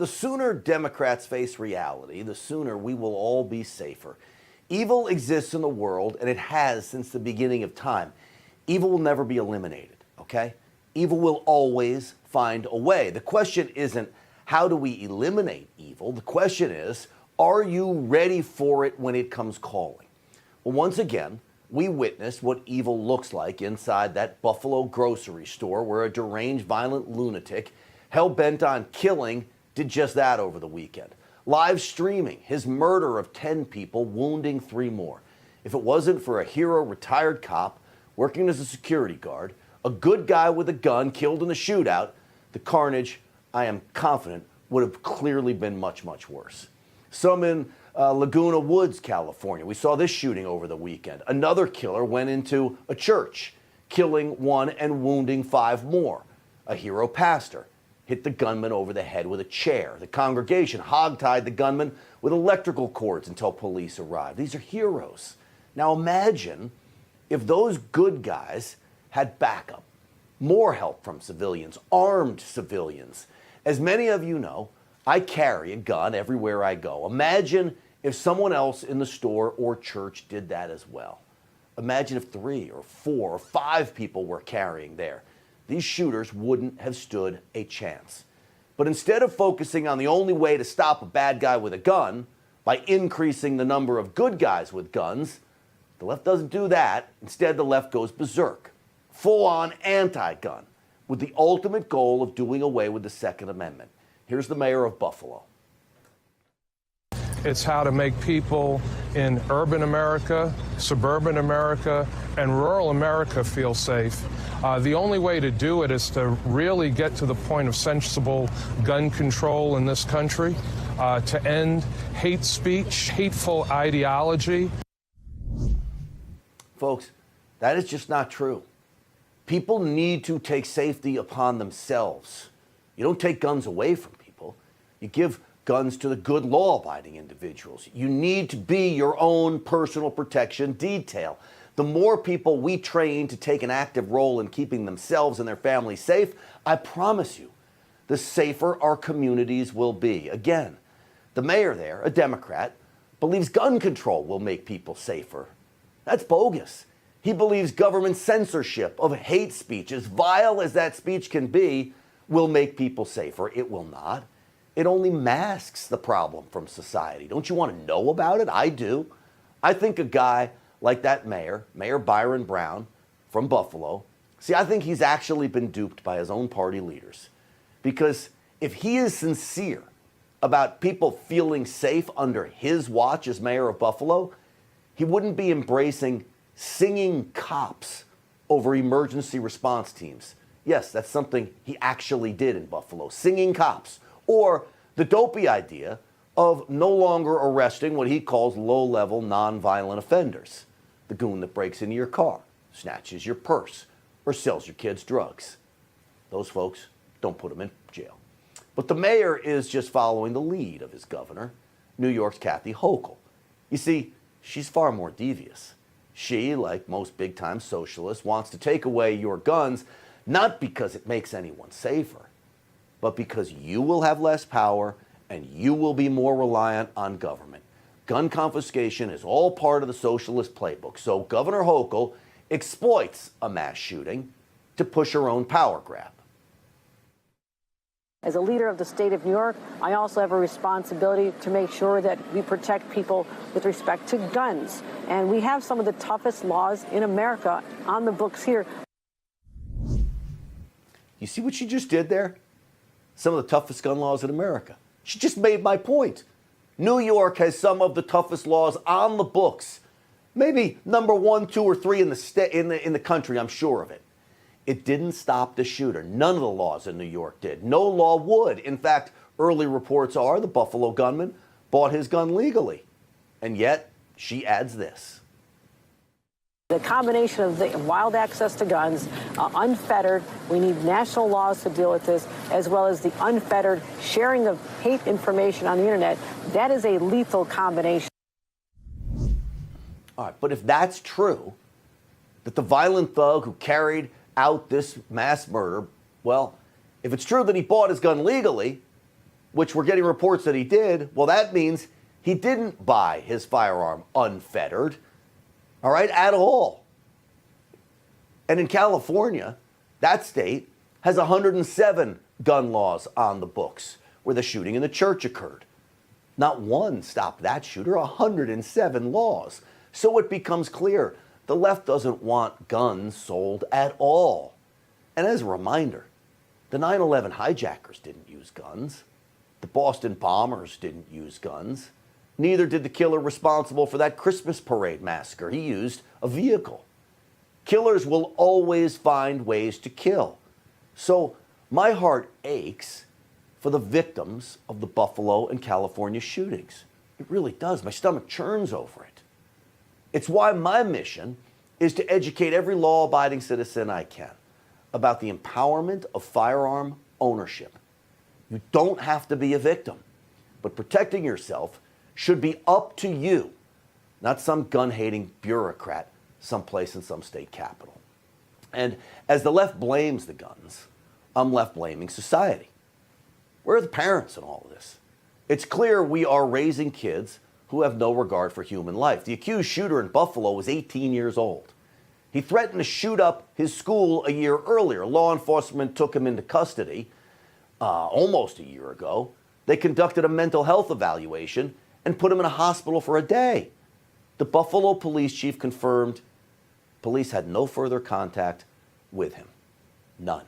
the sooner Democrats face reality, the sooner we will all be safer. Evil exists in the world, and it has since the beginning of time. Evil will never be eliminated, okay? Evil will always find a way. The question isn't, how do we eliminate evil? The question is, are you ready for it when it comes calling? Well, once again, we witnessed what evil looks like inside that Buffalo grocery store where a deranged, violent lunatic hell-bent on killing did just that over the weekend. Live streaming his murder of 10 people, wounding 3 more. If it wasn't for a hero retired cop working as a security guard, a good guy with a gun killed in the shootout, the carnage, I am confident, would have clearly been much, much worse. Some in Laguna Woods, California. We saw this shooting over the weekend. Another killer went into a church, killing 1 and wounding 5 more. A hero pastor hit the gunman over the head with a chair. The congregation hogtied the gunman with electrical cords until police arrived. These are heroes. Now imagine if those good guys had backup, more help from civilians, armed civilians. As many of you know, I carry a gun everywhere I go. Imagine if someone else in the store or church did that as well. Imagine if 3 or 4 or 5 people were carrying there. These shooters wouldn't have stood a chance. But instead of focusing on the only way to stop a bad guy with a gun, by increasing the number of good guys with guns, the left doesn't do that. Instead, the left goes berserk, full-on anti-gun, with the ultimate goal of doing away with the Second Amendment. Here's the mayor of Buffalo. It's how to make people in urban America, suburban America, and rural America feel safe. The only way to do it is to really get to the point of sensible gun control in this country, to end hate speech, hateful ideology. Folks, that is just not true. People need to take safety upon themselves. You don't take guns away from people. You give guns to the good law-abiding individuals. You need to be your own personal protection detail. The more people we train to take an active role in keeping themselves and their families safe, I promise you, the safer our communities will be. Again, the mayor there, a Democrat, believes gun control will make people safer. That's bogus. He believes government censorship of hate speech, as vile as that speech can be, will make people safer. It will not. It only masks the problem from society. Don't you want to know about it? I do. I think a guy like that mayor, Mayor Byron Brown from Buffalo, I think he's actually been duped by his own party leaders. Because if he is sincere about people feeling safe under his watch as mayor of Buffalo, he wouldn't be embracing singing cops over emergency response teams. Yes, that's something he actually did in Buffalo, singing cops. Or the dopey idea of no longer arresting what he calls low-level nonviolent offenders. The goon that breaks into your car, snatches your purse, or sells your kids drugs. Those folks, don't put them in jail. But the mayor is just following the lead of his governor, New York's Kathy Hochul. You see, she's far more devious. She, like most big-time socialists, wants to take away your guns, not because it makes anyone safer, but because you will have less power and you will be more reliant on government. Gun confiscation is all part of the socialist playbook. So Governor Hochul exploits a mass shooting to push her own power grab. As a leader of the state of New York, I also have a responsibility to make sure that we protect people with respect to guns. And we have some of the toughest laws in America on the books here. You see what she just did there? Some of the toughest gun laws in America. She just made my point. New York has some of the toughest laws on the books. Maybe number 1, 2, or 3 in the country, I'm sure of it. It didn't stop the shooter. None of the laws in New York did. No law would. In fact, early reports are the Buffalo gunman bought his gun legally. And yet, she adds this. The combination of the wild access to guns, unfettered, we need national laws to deal with this, as well as the unfettered sharing of hate information on the internet. That is a lethal combination. All right, but if that's true, that the violent thug who carried out this mass murder, well, if it's true that he bought his gun legally, which we're getting reports that he did, well, that means he didn't buy his firearm unfettered, all right, at all. And in California, that state has 107 gun laws on the books where the shooting in the church occurred. Not one stopped that shooter, 107 laws. So it becomes clear the left doesn't want guns sold at all. And as a reminder, the 9/11 hijackers didn't use guns. The Boston bombers didn't use guns. Neither did the killer responsible for that Christmas parade massacre. He used a vehicle. Killers will always find ways to kill. So my heart aches for the victims of the Buffalo and California shootings. It really does. My stomach churns over it. It's why my mission is to educate every law-abiding citizen I can about the empowerment of firearm ownership. You don't have to be a victim, but protecting yourself should be up to you, not some gun-hating bureaucrat someplace in some state capital. And as the left blames the guns, I'm left blaming society. Where are the parents in all of this? It's clear we are raising kids who have no regard for human life. The accused shooter in Buffalo was 18 years old. He threatened to shoot up his school a year earlier. Law enforcement took him into custody almost a year ago. They conducted a mental health evaluation and put him in a hospital for a day. The Buffalo police chief confirmed police had no further contact with him. None.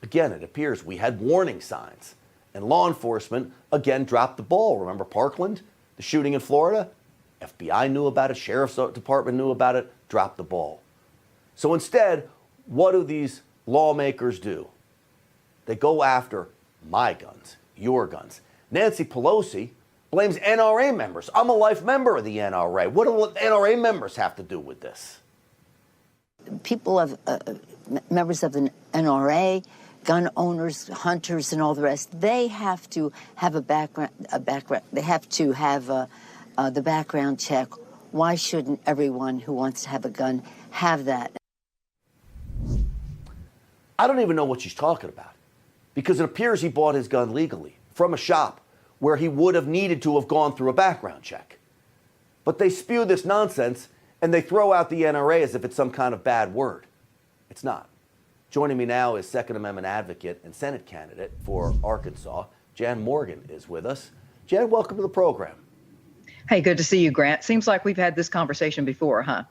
Again, it appears we had warning signs, and law enforcement again dropped the ball. Remember Parkland, the shooting in Florida? FBI knew about it, Sheriff's Department knew about it, dropped the ball. So instead, what do these lawmakers do? They go after my guns, your guns. Nancy Pelosi blames NRA members. I'm a life member of the NRA. What do NRA members have to do with this? People of members of the NRA, gun owners, hunters, and all the rest, they have to have a background. They have to have the background check. Why shouldn't everyone who wants to have a gun have that? I don't even know what she's talking about, because it appears he bought his gun legally from a shop where he would have needed to have gone through a background check. But they spew this nonsense and they throw out the NRA as if it's some kind of bad word. It's not. Joining me now is Second Amendment advocate and Senate candidate for Arkansas, Jan Morgan, is with us. Jan, welcome to the program. Hey, good to see you, Grant. Seems like we've had this conversation before, huh?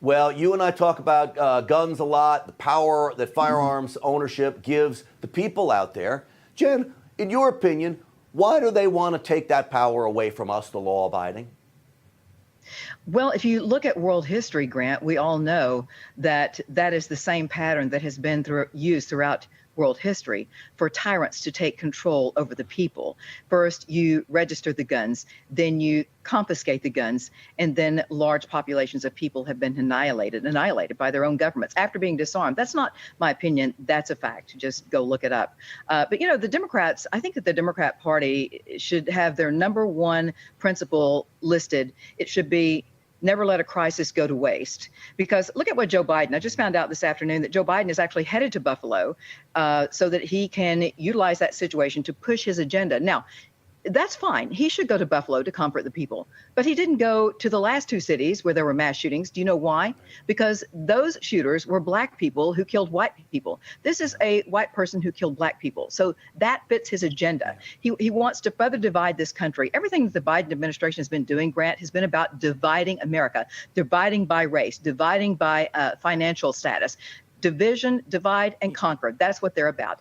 Well, you and I talk about guns a lot, the power that firearms ownership gives the people out there. Jen, in your opinion, why do they want to take that power away from us, the law-abiding? Well, if you look at world history, Grant, we all know that that is the same pattern that has been used throughout world history for tyrants to take control over the people. First, you register the guns, then you confiscate the guns, and then large populations of people have been annihilated by their own governments after being disarmed. That's not my opinion. That's a fact. Just go look it up. But, you know, the Democrats, I think that the Democrat Party should have their number one principle listed. It should be never let a crisis go to waste. Because look at what Joe Biden, I just found out this afternoon that Joe Biden is actually headed to Buffalo so that he can utilize that situation to push his agenda. Now, that's fine. He should go to Buffalo to comfort the people. But he didn't go to the last two cities where there were mass shootings. Do you know why? Because those shooters were black people who killed white people. This is a white person who killed black people. So that fits his agenda. He wants to further divide this country. Everything that the Biden administration has been doing, Grant, has been about dividing America, dividing by race, dividing by financial status. Division, divide, and conquer. That's what they're about.